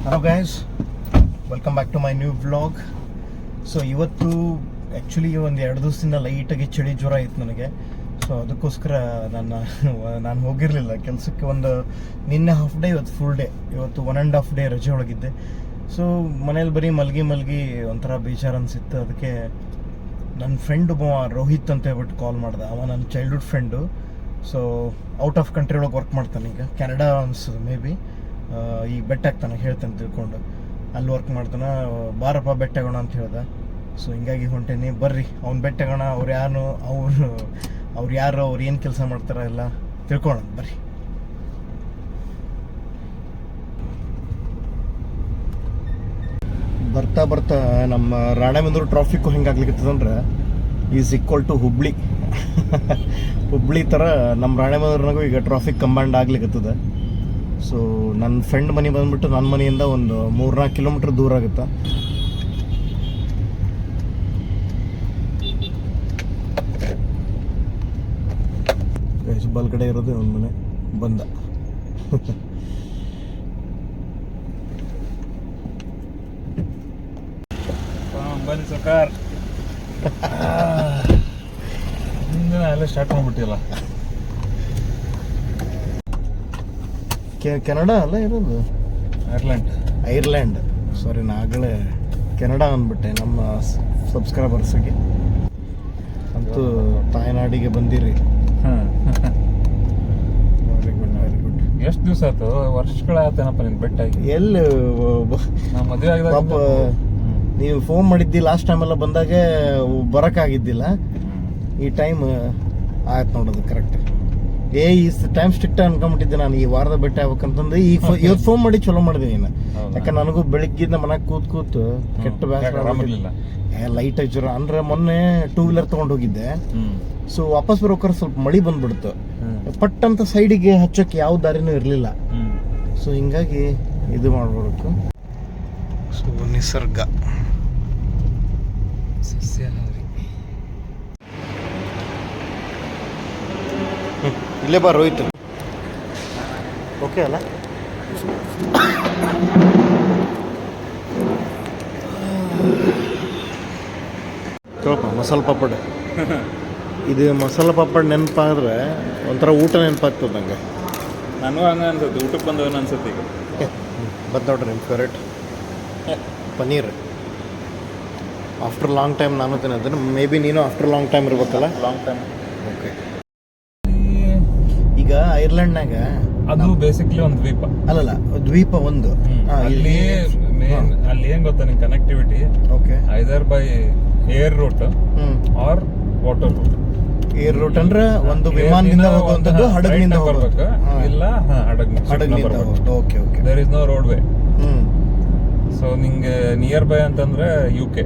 Hello guys, welcome back to my new vlog. So ಇವತ್ತು actually ಒಂದು 2 ದಿವಸದಿಂದ ಲೈಟಾಗಿ ಚಳಿ ಜ್ವರ ಇತ್ತು ನನಗೆ. ಸೊ ಅದಕ್ಕೋಸ್ಕರ ನಾನು ಹೋಗಿರಲಿಲ್ಲ ಕೆಲಸಕ್ಕೆ. ನಿನ್ನೆ ಹಾಫ್ ಡೇ, ಇವತ್ತು ಫುಲ್ ಡೇ. ಇವತ್ತು 1.5 ಡೇ ರಜೆ ಒಳಗಿದ್ದೆ. ಸೊ ಮನೇಲಿ ಬರೀ ಮಲ್ಗಿ ಒಂಥರ ಬೇಜಾರು ಅನಿಸಿತ್ತು. ಅದಕ್ಕೆ ನನ್ನ ಫ್ರೆಂಡ್ ಒಬ್ಬ ರೋಹಿತ್ ಅಂತ ಹೇಳ್ಬಿಟ್ಟು ಕಾಲ್ ಮಾಡ್ದೆ. ಅವ ನನ್ನ childhood friend. So out of country ಒಳಗೆ ವರ್ಕ್ ಮಾಡ್ತಾನೆ ಈಗ, ಕೆನಡಾ ಅನ್ಸೋದು ಮೇ ಬಿ. ಈಗ ಬೆಟ್ಟ ಆಗ್ತಾನೆ ಹೇಳ್ತಾನೆ ತಿಳ್ಕೊಂಡು, ಅಲ್ಲಿ ವರ್ಕ್ ಮಾಡ್ತಾನೆ. ಬಾರಪ್ಪ ಬೆಟ್ಟ ಆಗೋಣ ಅಂತ ಹೇಳ್ದೆ. ಸೊ ಹಿಂಗಾಗಿ ಹೊಂಟೇನಿ, ಬರ್ರಿ ಅವ್ನು ಬೆಟ್ಟ ಆಗೋಣ. ಅವ್ರು ಯಾರು ಅವ್ರು ಏನು ಕೆಲಸ ಮಾಡ್ತಾರೆ ಎಲ್ಲ ತಿಳ್ಕೊಳ್ಳೋಣ ಬರ್ರಿ. ಬರ್ತಾ ನಮ್ಮ ರಾಣೆಬೆನ್ನೂರು ಟ್ರಾಫಿಕ್ಕು ಹೆಂಗಾಗ್ಲಿಕ್ಕತ್ತದಂದ್ರೆ is equal to Hubli. Hubli ಥರ ನಮ್ಮ ರಾಣೆಬೆನ್ನೂರಿನಾಗೂ ಈಗ ಟ್ರಾಫಿಕ್ ಕಂಬೈಂಡ್ ಆಗ್ಲಿಕ್ಕತ್ತದ. ಸೊ ನನ್ನ ಫ್ರೆಂಡ್ ಮನೆ ಬಂದ್ಬಿಟ್ಟು ನನ್ನ ಮನೆಯಿಂದ ಒಂದು 3-4 ಕಿಲೋಮೀಟ್ರ್ ದೂರ ಆಗುತ್ತೆ. ಬಲ್ಗಡೆ ಇರೋದು ಒಂದು ಮನೆ ಬಂದ. ಬನ್ನಿ ಸರ್ಕಾರ, ಎಲ್ಲ ಸ್ಟಾರ್ಟ್ ಮಾಡ್ಬಿಟ್ಟಿಲ್ಲ. ಕೆನಡಾ ಅಲ್ಲ ಇರೋದು, ಐರ್ಲ್ಯಾಂಡ್. ಸಾರಿ, ನಾಗಲೇ ಕೆನಡಾ ಅಂದ್ಬಿಟ್ಟೆ. ನಮ್ಮ ಸಬ್ಸ್ಕ್ರೈಬರ್ಸಿಗೆ ಅಂತೂ ತಾಯ್ನಾಡಿಗೆ ಬಂದಿರಿ. Very good. ಎಷ್ಟು ದಿವಸ ಆಯ್ತು? ವರ್ಷಗಳಾಯ್ತೇನಪ್ಪ ನಿನ್ ಬೆಟ್ಟ ಆಗಿ. ಎಲ್ಲಿ ನಾ ಮದುವೆ ಆಗಿದಾಗ ನೀವು ಫೋನ್ ಮಾಡಿದ್ದಿ ಲಾಸ್ಟ್ ಟೈಮ್ ಎಲ್ಲ ಬಂದಾಗ ಬರೋಕ್ಕಾಗಿದ್ದಿಲ್ಲ. ಈ ಟೈಮ್ ಆಯ್ತು ನೋಡೋದು ಕರೆಕ್ಟ್. ಈ ಟೈಮ್ ಸ್ಟ್ರಿಕ್ಟ್ ಅನ್ಕೊಂಬಿಟ್ಟಿದ್ದೆ ನಾನು, ಈ ವಾರದ ಬೆಟ್ಟ ಆಗ್ಬೇಕಂತಂದು. ಈಗ ಇವತ್ತು ಫೋನ್ ಮಾಡಿ ಚಲೋ ಮಾಡಿದೆ ನೀನು. ಯಾಕಂದ್ರೆ ನನಗೂ ಬೆಳಿಗ್ಗಿಂದ ಮನೆಗೆ ಕೂತು ಕೆಟ್ಟ ಬೇಸರ, ಲೈಟ್ ಜ್ವರ. ಅಂದ್ರೆ ಮೊನ್ನೆ 2 ವೀಲರ್ ತಗೊಂಡು ಹೋಗಿದ್ದೆ. ಸೊ ವಾಪಸ್ ಬರೋಕ್ರೆ ಸ್ವಲ್ಪ ಮಳಿ ಬಂದ್ಬಿಡ್ತು. ಪಟ್ ಅಂತ ಸೈಡಿಗೆ ಹಚ್ಚೋಕೆ ಯಾವ ದಾರಿನೂ ಇರಲಿಲ್ಲ. ಸೊ ಹಿಂಗಾಗಿ ಇದು ಮಾಡ್ಬಿಡ್ಬೇಕು. ಸೊ ನಿಸರ್ಗ ಸಸ್ಯಾಹಾರಿ ಇಲ್ಲೇ ಬಾ ರೋಹಿತ್. ಓಕೆ ಅಲ್ಲ? ಕೇಳಪ್ಪ, ಮಸಾಲೆ ಪಾಪಡ್. ಇದು ಮಸಾಲೆ ಪಾಪಡ್ ನೆನಪಾದ್ರೆ ಒಂಥರ ಊಟ ನೆನಪಾಗ್ತದೆ ನಂಗೆ. ನನಗೂ ಹಂಗೆ ಅನ್ಸುತ್ತೆ, ಊಟಕ್ಕೆ ಬಂದವನು ಅನ್ಸುತ್ತೆ ಈಗ. ಬಂದು ನೋಡ್ರಿ ನಿಮ್ಮ favourite paneer. After long time ನಾನು ತಿನ್ನೋದು. ಮೇ ಬಿ ನೀನು ಆಫ್ಟರ್ ಲಾಂಗ್ ಟೈಮ್ ಇರ್ಬೇಕಲ್ಲ? Long time. ಓಕೆ. ಈಗ ಐರ್ಲೆಂಡ್ನಾಗ ಅದು ಬೇಸಿಕ್ಲಿ ಒಂದು ದ್ವೀಪ. ಅಲ್ಲಲ್ಲ, ದ್ವೀಪ ಒಂದು. ಅಲ್ಲಿ ಅಲ್ಲಿ ಏನ್ ಗೊತ್ತಾ ನಿನ್ connectivity? Okay. Either by air route or water route. Air route ಅಂದ್ರೆ ಒಂದು ವಿಮಾನದಿಂದ ಹೋಗುವಂತದ್ದು, ಹಡಗಿನಿಂದ ಬರ್ಬೇಕು. ಇಲ್ಲ ಹಡಗಿನಿಂದ. Okay okay. There is no road way. So ನಿಂಗೆ ನಿಯರ್ ಬೈ ಅಂತಂದ್ರೆ ಯುಕೆ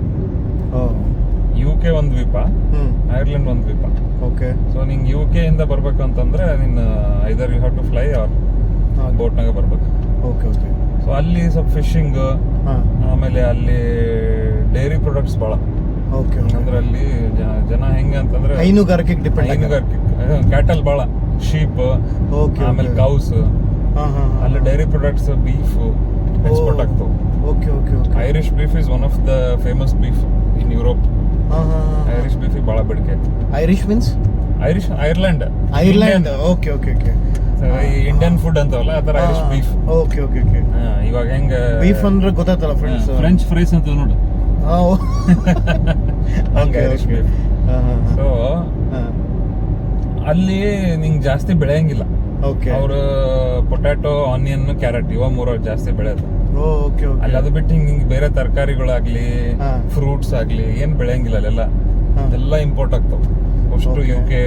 ಒಂದು ದ್ವೀಪ, ಐರ್ಲೆಂಡ್ ಒಂದು ದ್ವೀಪ. ಓಕೆ. ಸೊ ನಿಂಗೆ ಯುಕೆ ಇಂದ ಬರ್ಬೇಕು ಅಂತಂದ್ರೆ ನಿನ್ನ either you have to fly or ಬೋಟ್ನಾಗ ಬರ್ಬೇಕು. Okay okay. ಸೊ ಅಲ್ಲಿ ಸ್ವಲ್ಪ ಫಿಶಿಂಗ್, ಆಮೇಲೆ ಅಲ್ಲಿ ಡೈರಿ ಪ್ರಾಡಕ್ಟ್ಸ್ ಭಾಳ. ಓಕೆ. ಅಂದ್ರೆ ಅಲ್ಲಿ ಜನ ಹೆಂಗೆ ಅಂತಂದ್ರೆ ಹೈನುಗಾರಿಕೆಗೆ ಡಿಪೆಂಡ್. ಕ್ಯಾಟಲ್ ಭಾಳ, ಶೀಪ್, ಆಮೇಲೆ ಕೌಸ್. ಅಲ್ಲಿ ಡೈರಿ ಪ್ರಾಡಕ್ಟ್ಸ್, ಬೀಫ್ ಎಕ್ಸ್ಪೋರ್ಟ್ ಆಗ್ತವೆ. Okay okay okay. Irish beef is one of the famous beef in Europe. Irish beef ಭಾಳ ಬೇಡಿಕೆ ಐತೆ. Irish means Ireland. Okay okay okay. Indian food ಅಂತವಲ್ಲ ಆ ಥರ Irish beef. Okay okay okay. ಇವಾಗ ಹೆಂಗ beef ಅಂದ್ರೆ ಗೊತ್ತಾಯ್ತಲ್ಲ ಫ್ರೆಂಡ್ಸ್, ಫ್ರೆಂಚ್ ಫ್ರೈಸ್ ಅಂತ ನೋಡು. ಹಂಗೆ ಐರಿಷ್ ಬೀಫ್. ಸೊ ಅಲ್ಲಿ ನಿಂಗೆ ಜಾಸ್ತಿ ಬೆಳೆಯಂಗಿಲ್ಲ. ಅವ್ರು ಪೊಟ್ಯಾಟೊ, ಆನಿಯನ್, ಕ್ಯಾರೆಟ್ ಇವ 3 ಜಾಸ್ತಿ ಬೆಳೆಯೋದು. ಅಲ್ಲಿ ಅದು ಬಿಟ್ಟು ಹಿಂಗೆ ಬೇರೆ ತರಕಾರಿಗಳಾಗ್ಲಿ, ಫ್ರೂಟ್ಸ್ ಆಗ್ಲಿ ಏನ್ ಬೆಳೆಯಂಗಿಲ್ಲ. ಅಲ್ಲೆಲ್ಲ ಎಲ್ಲ ಇಂಪೋರ್ಟ್ ಆಗ್ತಾವ. ಅಷ್ಟು ಯುಕೆ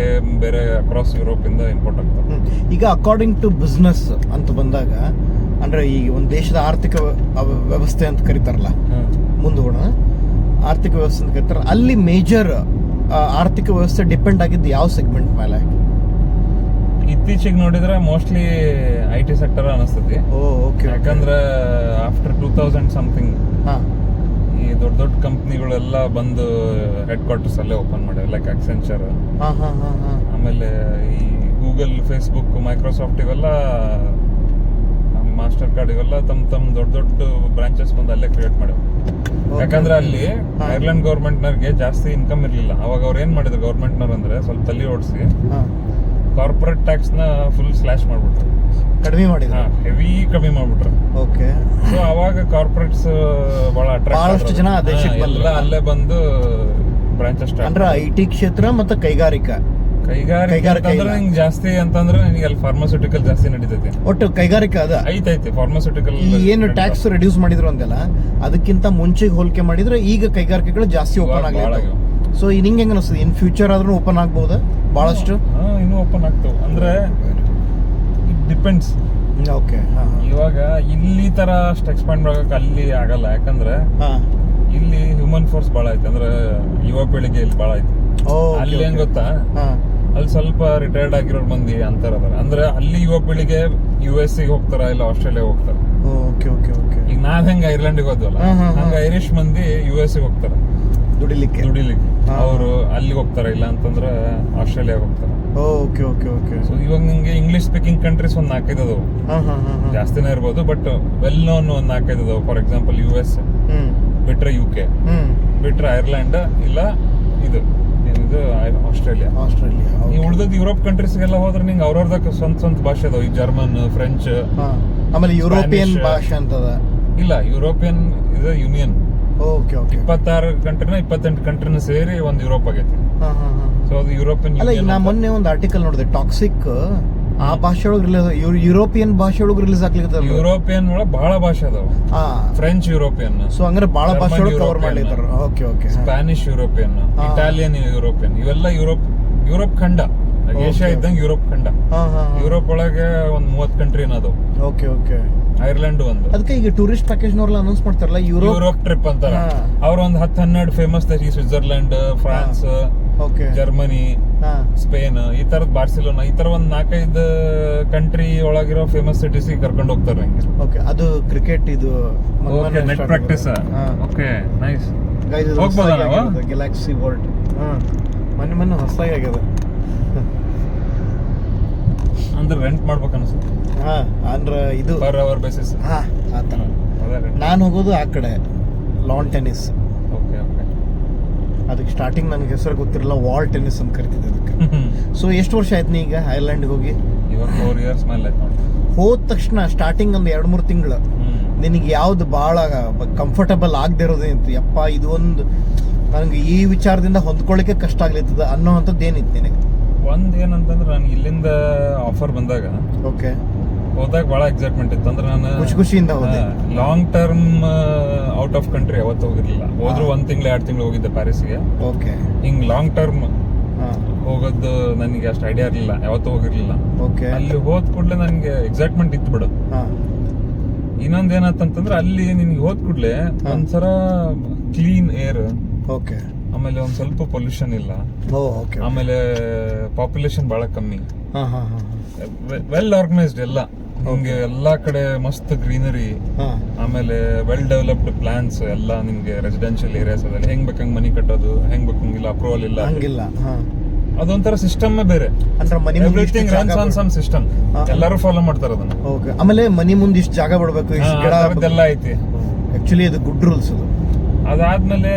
ಬೇರೆ ಅಕ್ರಾಸ್ ಯುರೋಪ್ ಇಂದ ಇಂಪೋರ್ಟ್ ಆಗ್ತಾವ. ಈಗ ಅಕಾರ್ಡಿಂಗ್ ಟು ಬಿಸ್ನೆಸ್ ಅಂತ ಬಂದಾಗ, ಅಂದ್ರೆ ಈ ಒಂದು ದೇಶದ ಆರ್ಥಿಕ ವ್ಯವಸ್ಥೆ ಅಂತ ಕರೀತಾರಲ್ಲ, ಮುಂದೂಣ ಆರ್ಥಿಕ ವ್ಯವಸ್ಥೆ ಅಂತ ಕರೀತಾರ. ಅಲ್ಲಿ ಮೇಜರ್ ಆರ್ಥಿಕ ವ್ಯವಸ್ಥೆ ಡಿಪೆಂಡ್ ಆಗಿದ್ದು ಯಾವ ಸೆಗ್ಮೆಂಟ್ ಮೇಲೆ? ಇತ್ತೀಚೆಗೆ ನೋಡಿದ್ರೆ ಮೋಸ್ಟ್ಲಿ IT ಸೆಕ್ಟರ್ ಅನಿಸ್ತತಿ. ಯಾಕಂದ್ರೆ ಆಫ್ಟರ್ 2000 ಸಮಥಿಂಗ್ ಈ ದೊಡ್ಡ ಕಂಪ್ನಿಗಳೆಲ್ಲ ಬಂದು ಹೆಡ್ ಕ್ವಾರ್ಟರ್ಸ್ ಅಲ್ಲೇ ಓಪನ್ ಮಾಡ್ಯಾವ. ಲೈಕ್ ಅಕ್ಸೆಂಚರ್, ಆಮೇಲೆ ಈ ಗೂಗಲ್, ಫೇಸ್ಬುಕ್, ಮೈಕ್ರೋಸಾಫ್ಟ್ ಇವೆಲ್ಲ ಮಾಸ್ಟರ್ ಕಾರ್ಡ್ ಇವೆಲ್ಲ ತಮ್ಮ ದೊಡ್ಡ ದೊಡ್ಡ ಬ್ರಾಂಚಸ್ ಬಂದು ಅಲ್ಲೇ ಕ್ರಿಯೇಟ್ ಮಾಡ್ಯಾವ. ಯಾಕಂದ್ರೆ ಅಲ್ಲಿ ಐರ್ಲೆಂಡ್ ಗೌರ್ಮೆಂಟ್ನವ್ರಿಗೆ ಜಾಸ್ತಿ ಇನ್ಕಮ್ ಇರ್ಲಿಲ್ಲ. ಅವಾಗ ಅವ್ರು ಏನ್ ಮಾಡಿದ್ರು ಗೌರ್ಮೆಂಟ್ನವ್ರು ಅಂದ್ರೆ ಸ್ವಲ್ಪ ತಲೆ ಓಡಿಸಿ ಕಾರ್ಪೊರೇಟ್ ಟ್ಯಾಕ್ಸ್ ನ ಫುಲ್ ಸ್ಲಾಶ್ ಮಾಡ್ಬಿಟ್ರು, ಕಡಿಮೆ ಮಾಡಿದ್ರು, ಹೆವಿ ಕಡಿಮೆ ಮಾಡ್ಬಿಟ್ರು. ಓಕೆ. ಸೊ ಅವಾಗ ಕಾರ್ಪೊರೇಟ್ಸ್ ಬಹಳ ಬಹಳಷ್ಟು ಜನ ಎಲ್ಲ ಅಲ್ಲೇ ಬಂದು ಬ್ರಾಂಚಸ್ ಅಂದ್ರೆ IT ಕ್ಷೇತ್ರ ಮತ್ತೆ ಕೈಗಾರಿಕಾ ಅಂದ್ರೆ ನಿಂಗೆ ಜಾಸ್ತಿ ಅಂತಂದ್ರೆ ನಿನಗೆ ಅಲ್ಲಿ ಫಾರ್ಮಾಸ್ಯೂಟಿಕಲ್ ಜಾಸ್ತಿ ನಡೀತೈತಿ. ಒಟ್ಟು ಕೈಗಾರಿಕಾ ಅದ ಐತೈತಿ ಫಾರ್ಮಾಸ್ಯೂಟಿಕಲ್. ಏನು ಟ್ಯಾಕ್ಸ್ ರಿಡ್ಯೂಸ್ ಮಾಡಿದ್ರು ಅಂತೆಲ್ಲ ಅದಕ್ಕಿಂತ ಮುಂಚೆಗೆ ಹೋಲಿಕೆ ಮಾಡಿದ್ರೆ ಈಗ ಕೈಗಾರಿಕೆಗಳು ಜಾಸ್ತಿ ಓಪನ್ ಆಗಲಿಲ್ಲ. ಸೊ ನಿಂಗೆ ಹೆಂಗ ಅನಿಸ್ತದೆ, ಇನ್ ಫ್ಯೂಚರ್ ಆದ್ರೂ ಓಪನ್ ಆಗ್ಬಹುದಾ? ಬಹಳಷ್ಟು ಇನ್ನೂ ಓಪನ್ ಆಗ್ತವೆ ಅಂದ್ರೆ ಇಟ್ ಡಿಪೆಂಡ್ಸ್. ಓಕೆ. ಇವಾಗ ಇಲ್ಲಿ ತರ ಅಷ್ಟು ಎಕ್ಸ್ಪಾಂಡ್ ಮಾಡೋಕೆ ಅಲ್ಲಿ ಆಗಲ್ಲ. ಯಾಕಂದ್ರೆ ಇಲ್ಲಿ ಹ್ಯೂಮನ್ ಫೋರ್ಸ್ ಬಾಳ ಐತಿ, ಅಂದ್ರೆ ಯುವ ಪೀಳಿಗೆ ಇಲ್ಲಿ ಬಾಳ ಐತಿ. ಅಲ್ಲಿ ಏನ್ ಗೊತ್ತಾ, ಅಲ್ಲಿ ಸ್ವಲ್ಪ ರಿಟೈರ್ಡ್ ಆಗಿರೋ ಮಂದಿ ಅಂತಾರ ಅಂದ್ರೆ ಅಲ್ಲಿ ಯುವ ಪೀಳಿಗೆ US ಗೆ ಹೋಗ್ತಾರ, ಇಲ್ಲ ಆಸ್ಟ್ರೇಲಿಯಾ ಹೋಗ್ತಾರ. ಈಗ ನಾವ್ ಹೆಂಗ ಐರ್ಲೆಂಡಿಗೆ ಹೋದ್ವಲ್ಲ, ಹಂಗ ಐರಿಷ್ ಮಂದಿ US ಗೆ ಹೋಗ್ತಾರ ದುಡಿಲಿಕ್ಕೆ. ಅವರು ಅಲ್ಲಿಗೆ ಹೋಗ್ತಾರ, ಇಲ್ಲ ಅಂತಂದ್ರೆ ಆಸ್ಟ್ರೇಲಿಯಾ ಹೋಗ್ತಾರ. ಸೊ ಇವಾಗ ನಿಂಗೆ ಇಂಗ್ಲಿಷ್ ಸ್ಪೀಕಿಂಗ್ ಕಂಟ್ರೀಸ್ ಒಂದ್ 4-5 ಅದಾವು, ಜಾಸ್ತಿನೇ ಇರ್ಬೋದು, ಬಟ್ ವೆಲ್ ನೋನ್ ಒಂದ್ 4-5 ಅದಾವು. ಫಾರ್ ಎಕ್ಸಾಂಪಲ್ US ಬಿಟ್ರೆ UK, ಬಿಟ್ರೆ ಐರ್ಲೆಂಡ್, ಇಲ್ಲ ಇದು ಆಸ್ಟ್ರೇಲಿಯಾ. ನೀವು ಉಳಿದ ಯುರೋಪ್ ಕಂಟ್ರೀಸ್ಗೆಲ್ಲ ಹೋದ್ರೆ ನಿಂಗೆ ಅವ್ರವ್ರದಾಗ ಸ್ವಂತ ಭಾಷೆ ಅದಾವ. ಈ ಜರ್ಮನ್, ಫ್ರೆಂಚ್, ಆಮೇಲೆ ಯುರೋಪಿಯನ್ ಭಾಷೆ ಅಂತದ. ಇಲ್ಲ, ಯುರೋಪಿಯನ್ ಇದು ಯೂನಿಯನ್. 26 ಕಂಟ್ರಿನ 28 ಕಂಟ್ರಿನ ಸೇರಿ ಒಂದು ಯುರೋಪ್ ಆಗೈತಿ. ಸೊ ಅದು ಯುರೋಪಿಯನ್. ಅಲ್ಲ, ಈಗ ನಾ ಮೊನ್ನೆ ಒಂದು ಆರ್ಟಿಕಲ್ ನೋಡಿದೆ, ಟಾಕ್ಸಿಕ್ ಆ ಭಾಷೆ ಒಳಗೆ ರಿಲೀಸ್, ಯುರೋಪಿಯನ್ ಭಾಷೆ ಒಳಗೆ ರಿಲೀಸ್ ಆಗ್ಲಿಕ್ಕೆ. ಯುರೋಪಿಯನ್ ಒಳಗೆ ಬಹಳ ಭಾಷೆ ಅದಾವ. ಫ್ರೆಂಚ್ ಯುರೋಪಿಯನ್, ಸೊ ಹಂಗಾರೆ ಬಹಳ ಭಾಷೆ ಒಳಗೆ ಕವರ್ ಮಾಡ್ಲಿದ್ದಾರೆ. Okay. Spanish European, Italian European, ಇವೆಲ್ಲ ಯುರೋಪ್ ಖಂಡ. ಏಷ್ಯಾ ಇದ್ದಂಗೆ ಯುರೋಪ್ ಖಂಡ. ಯುರೋಪ್ ಒಳಗೆ ಒಂದ್ 30 ಕಂಟ್ರಿ ಏನದು. ಓಕೆ. ಐರ್ಲೆಂಡ್ ಒಂದು. ಅದಕ್ಕೆ ಈಗ ಟೂರಿಸ್ಟ್ ಪ್ಯಾಕೇಜ್ ನವ್ರೆಲ್ಲ ಅನೌನ್ಸ್ ಮಾಡ್ತಾರಲ್ಲ ಯುರೋಪ್ ಟ್ರಿಪ್ ಅಂತಾರ. ಅವ್ರ ಒಂದ್ 10-12 ಫೇಮಸ್ ದೇಶ, ಸ್ವಿಟ್ಜರ್ಲೆಂಡ್, ಫ್ರಾನ್ಸ್, ಜರ್ಮನಿ, ಸ್ಪೇನ್, ಈ ತರದ್ ಬಾರ್ಸಿಲೋನಾ, ಈ ತರ ಒಂದ್ 4-5 ಕಂಟ್ರಿ ಒಳಗಿರೋ ಫೇಮಸ್ ಸಿಟೀಸ್ ಕರ್ಕೊಂಡು ಹೋಗ್ತಾರೆ. ಓಕೆ. ಅದು ಕ್ರಿಕೆಟ್ ಇದು net practice. Okay, nice. Galaxy world ಮೊನ್ನೆ ಹೊಸದಾಗಿ ಆಗ್ಯದ. ಅಂದ್ರೆ ರೆಂಟ್ ಮಾಡ್ಬೇಕು ಅನ್ಸುತ್ತೆ. ಅಂದ್ರೆ ಇದು ಪರ್ ಅವರ್ ಬೇಸಿಸ್. ಆತರ. ನಾನು ಹೋಗೋದು ಆ ಕಡೆ ಲಾನ್ ಟೆನ್ನಿಸ್. ಓಕೆ. ಅದಕ್ಕೆ ಸ್ಟಾರ್ಟಿಂಗ್ ನನಗೆ ಹೆಸರು ಗೊತ್ತಿರಲಿಲ್ಲ, ವಾಲ್ ಟೆನ್ನಿಸ್ ಅಂತ ಕರಿತಿದ್ದೆ ಅದಕ್ಕೆ. ಸೊ ಎಷ್ಟು ವರ್ಷ ಆಯ್ತು ನೀ ಈಗ ಐರ್ಲೆಂಡ್ಗೆ ಹೋಗಿ? ಇವಾಗ 4 years ಮೇಲೆ ಆಯ್ತು ನೋಡಿ. ಹೋದ ತಕ್ಷಣ ಸ್ಟಾರ್ಟಿಂಗ್ ಒಂದು 2-3 ತಿಂಗಳು ನಿನಗೆ ಯಾವ್ದು ಭಾಳ ಕಂಫರ್ಟಬಲ್ ಆಗದೆ ಇರೋದೇನಿತ್ತು? ಯಪ್ಪ, ಇದು ಒಂದು ನನಗೆ ಈ ವಿಚಾರದಿಂದ ಹೊಂದ್ಕೊಳ್ಳಿಕ್ಕೆ ಕಷ್ಟ ಆಗ್ಲಿತ್ತದ ಅನ್ನೋ ಅಂಥದ್ದು ಏನಿತ್ತು ನಿನಗೆ? ಒಂದ್ ಏನಂತಂದ್ರೆ ನಾನು ಇಲ್ಲಿಂದ ಆಫರ್ ಬಂದಾಗ ಹೋದಾಗ ಬಹಳ ಎಕ್ಸೈಟ್ಮೆಂಟ್ ಇತ್ತು. ಅಂದ್ರೆ ನಾನು ಖುಷಿಯಿಂದ ಹೋದೆ. Long term out of country ಯಾವತ್ತು ಹೋಗಿರ್ಲಿಲ್ಲ. ಹೋದ್ರು 1 ತಿಂಗಳು 2 ತಿಂಗಳು ಹೋಗಿದ್ದೆ ಪ್ಯಾರಿಸ್ಗೆ. ಓಕೆ. ಹಿಂಗ್ ಲಾಂಗ್ ಟರ್ಮ್ ಹೋಗೋದು ನನಗೆ ಅಷ್ಟು ಐಡಿಯಾ ಇರಲಿಲ್ಲ, ಯಾವತ್ತೂ ಹೋಗಿರ್ಲಿಲ್ಲ. ಅಲ್ಲಿ ಹೋದ ಕೂಡಲೇ ನನಗೆ ಎಕ್ಸೈಟ್ಮೆಂಟ್ ಇತ್ತು ಬಿಡು. ಇನ್ನೊಂದ್ ಏನಂತಂದ್ರೆ ಅಲ್ಲಿ ನಿನ್ಗೆ ಹೋದ್ ಕೂಡಲೇ ಒಂದ್ಸರ ಕ್ಲೀನ್ ಏರ್. ಓಕೆ. ಆಮೇಲೆ ಒಂದ್ ಸ್ವಲ್ಪ ಪೊಲ್ಯೂಷನ್ ಇಲ್ಲ. ಆಮೇಲೆ ಪಾಪ್ಯುಲೇಷನ್ ಬಹಳ ಕಮ್ಮಿ. ವೆಲ್ ಆರ್ಗನೈಸ್ಡ್ ಎಲ್ಲ. ನಿಮ್ಗೆ ಎಲ್ಲಾ ಕಡೆ ಮಸ್ತ್ ಗ್ರೀನರಿ, ಆಮೇಲೆ ವೆಲ್ ಡೆವಲಪ್ಡ್ ಪ್ಲಾನ್ಸ್ ಎಲ್ಲ. ನಿಮ್ಗೆ ರೆಸಿಡೆನ್ಶಿಯಲ್ ಏರಿಯಾಸ್ ಅದಲ್ಲಿ ಹೆಂಗ್ ಬೇಕಂಗ್ ಮನಿ ಕಟ್ಟೋದು, ಹೆಂಗ್ ಬೇಕಂಗಿಲ್ಲ, ಅಪ್ರೂವಲ್ ಇಲ್ಲ. ಅದೊಂದೆಲ್ಲ ಸಿಸ್ಟಮ್ ಬೇರೆ. Everything runs on some system. ಎಲ್ಲರೂ ಫಾಲೋ ಮಾಡ್ತಾರೆ ಅದನ್ನ. ಆಮೇಲೆ ಮನಿ ಮುಂದೆ ಇಷ್ಟು ಜಾಗ ಬಿಡಬೇಕು, ಇಷ್ಟು ಗಿಡ ಅದೆಲ್ಲ ಐತಿ. ಆಕ್ಚುಲಿ ಅದು ಗುಡ್ ರೂಲ್ಸ್ ಅದು. ಅದಾದ್ಮೇಲೆ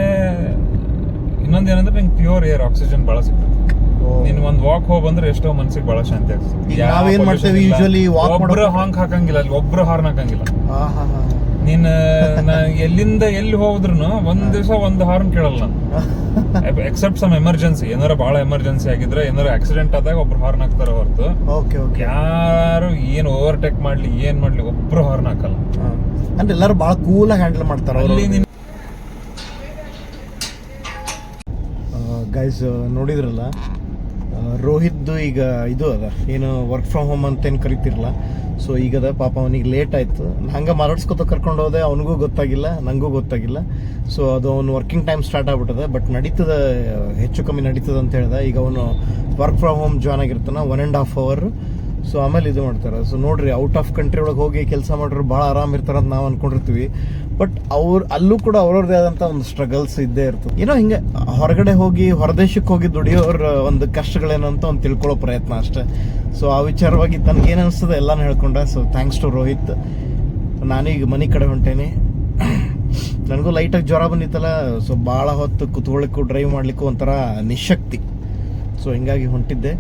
ಇನ್ನೊಂದೇನಂದ್ರೆ ನಿಂಗೆ ಪ್ಯೂರ್ ಏರ್, ಆಕ್ಸಿಜನ್ ಬಹಳ ಸಿಗ್ತದೆ. ನೀನ್ ಒಂದ್ ವಾಕ್ ಹೋಗ್ ಬಂದ್ರೆ ಎಷ್ಟೋ ಮನ್ಸಿಗೆ ಬಹಳ ಶಾಂತಿ ಆಗ್ತದೆ. ನಾವೇನ್ ಮಾಡ್ತೇವೆ ಯೂಶುವಲಿ ವಾಕ್ ಒಬ್ರು ಹಾಂಕ್ ಹಾಕಂಗಿಲ್ಲ, ಅಲ್ಲಿ ಒಬ್ರು ಹಾರ್ನ್ ಹಾಕಂಗಿಲ್ಲ. ನೀನ್ ಎಲ್ಲಿಂದ ಎಲ್ಲಿ ಹೋದ್ರುನು ಒಂದ್ ದಿವಸ ಒಂದು ಹಾರ್ನ್ ಕೇಳಲ್ಲ ನಾನು. ಎಕ್ಸೆಪ್ಟ್ ಸಮ್ ಎಮರ್ಜೆನ್ಸಿ, ಏನಾರ ಬಹಳ ಎಮರ್ಜೆನ್ಸಿ ಆಗಿದ್ರೆ, ಏನಾರ ಆಕ್ಸಿಡೆಂಟ್ ಆದಾಗ ಒಬ್ರು ಹಾರ್ನ್ ಹಾಕ್ತಾರ ಹೊರತು ಯಾರು ಏನ್ ಓವರ್ಟೇಕ್ ಮಾಡ್ಲಿ ಏನ್ ಮಾಡ್ಲಿ ಒಬ್ರು ಹಾರ್ನ್ ಹಾಕಲ್ಲ. ಅಂದ್ರೆ ಎಲ್ಲರೂ ಬಹಳ ಕೂಲ್ ಆಗಿ ಹ್ಯಾಂಡಲ್ ಮಾಡ್ತಾರ. ಅಲ್ಲಿ ಗೈಸ್ ನೋಡಿದ್ರಲ್ಲ, ರೋಹಿತ್ ಈಗ ಇದು ಅದ ಏನು ವರ್ಕ್ ಫ್ರಮ್ ಹೋಮ್ ಅಂತ ಏನು ಕರಿತಿರಲ್ಲ. ಸೊ ಈಗದ ಪಾಪ ಅವನಿಗೆ ಲೇಟ್ ಆಯ್ತು. ಹಂಗೆ ಮಾತಾಡ್ಸ್ಕೊತ ಕರ್ಕೊಂಡು ಹೋದೆ, ಅವನಿಗೂ ಗೊತ್ತಾಗಿಲ್ಲ, ನನಗೂ ಗೊತ್ತಾಗಿಲ್ಲ. ಸೊ ಅದು ಅವನು ವರ್ಕಿಂಗ್ ಟೈಮ್ ಸ್ಟಾರ್ಟ್ ಆಗ್ಬಿಟ್ಟದ. ಬಟ್ ನಡೀತದ, ಹೆಚ್ಚು ಕಮ್ಮಿ ನಡೀತದ ಅಂತ ಹೇಳ್ದ. ಈಗ ಅವನು ವರ್ಕ್ ಫ್ರಮ್ ಹೋಮ್ ಜಾಯ್ನ್ ಆಗಿರ್ತಾನ 1.5 hour. ಸೊ ಆಮೇಲೆ ಇದು ಮಾಡ್ತಾರೆ. ಸೊ ನೋಡ್ರಿ, ಔಟ್ ಆಫ್ ಕಂಟ್ರಿ ಒಳಗೆ ಹೋಗಿ ಕೆಲಸ ಮಾಡ್ರೆ ಭಾಳ ಆರಾಮ್ ಇರ್ತಾರಂತ ನಾವು ಅನ್ಕೊಂಡಿರ್ತೀವಿ. ಬಟ್ ಅಲ್ಲೂ ಕೂಡ ಅವ್ರವ್ರದೇ ಆದಂಥ ಒಂದು ಸ್ಟ್ರಗಲ್ಸ್ ಇದ್ದೇ ಇರ್ತದೆ. ಏನೋ ಹಿಂಗೆ ಹೊರಗಡೆ ಹೋಗಿ, ಹೊರದೇಶಕ್ಕೆ ಹೋಗಿ ದುಡಿಯೋರ ಒಂದು ಕಷ್ಟಗಳೇನಂತ ಒಂದು ತಿಳ್ಕೊಳ್ಳೋ ಪ್ರಯತ್ನ ಅಷ್ಟೇ. ಸೊ ಆ ವಿಚಾರವಾಗಿ ತನಗೇನು ಅನಿಸ್ತದೆ ಎಲ್ಲಾನು ಹೇಳ್ಕೊಂಡ. So thanks to Rohit. ನಾನೀಗ ಮನೆ ಕಡೆ ಹೊಂಟೇನೆ. ನನಗೂ ಲೈಟಾಗಿ ಜ್ವರ ಬಂದಿತ್ತಲ್ಲ, ಸೊ ಭಾಳ ಹೊತ್ತು ಕುತ್ಕೊಳ್ಳಿಕ್ಕೂ ಡ್ರೈವ್ ಮಾಡಲಿಕ್ಕೂ ಒಂಥರ ನಿಶಕ್ತಿ. ಸೊ ಹಿಂಗಾಗಿ ಹೊಂಟಿದ್ದೆ.